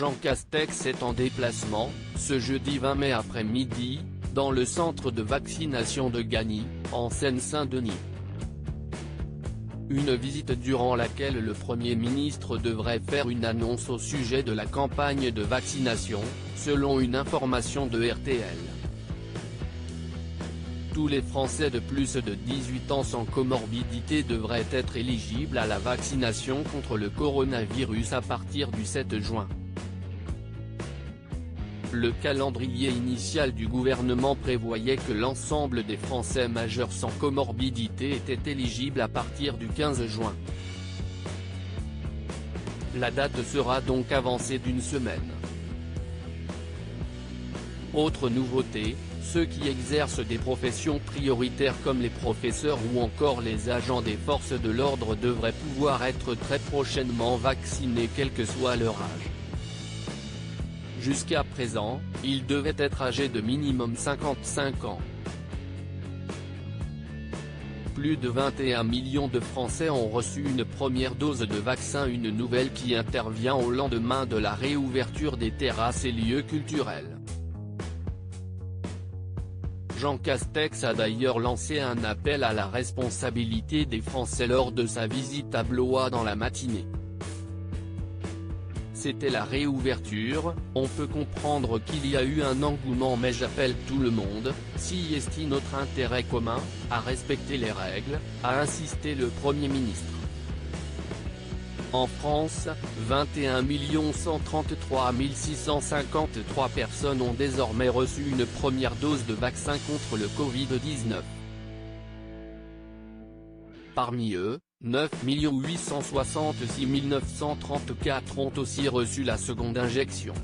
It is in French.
Jean Castex est en déplacement, ce jeudi 20 mai après-midi, dans le centre de vaccination de Gagny, en Seine-Saint-Denis. Une visite durant laquelle le Premier ministre devrait faire une annonce au sujet de la campagne de vaccination, selon une information de RTL. Tous les Français de plus de 18 ans sans comorbidité devraient être éligibles à la vaccination contre le coronavirus à partir du 7 juin. Le calendrier initial du gouvernement prévoyait que l'ensemble des Français majeurs sans comorbidité étaient éligibles à partir du 15 juin. La date sera donc avancée d'une semaine. Autre nouveauté, ceux qui exercent des professions prioritaires comme les professeurs ou encore les agents des forces de l'ordre devraient pouvoir être très prochainement vaccinés quel que soit leur âge. Jusqu'à présent, ils devaient être âgés de minimum 55 ans. Plus de 21 millions de Français ont reçu une première dose de vaccin, une nouvelle qui intervient au lendemain de la réouverture des terrasses et lieux culturels. Jean Castex a d'ailleurs lancé un appel à la responsabilité des Français lors de sa visite à Blois dans la matinée. C'était la réouverture, on peut comprendre qu'il y a eu un engouement mais j'appelle tout le monde, s'y estime notre intérêt commun, à respecter les règles, a insisté le Premier ministre. En France, 21 133 653 personnes ont désormais reçu une première dose de vaccin contre le Covid-19. Parmi eux, 9 866 934 ont aussi reçu la seconde injection.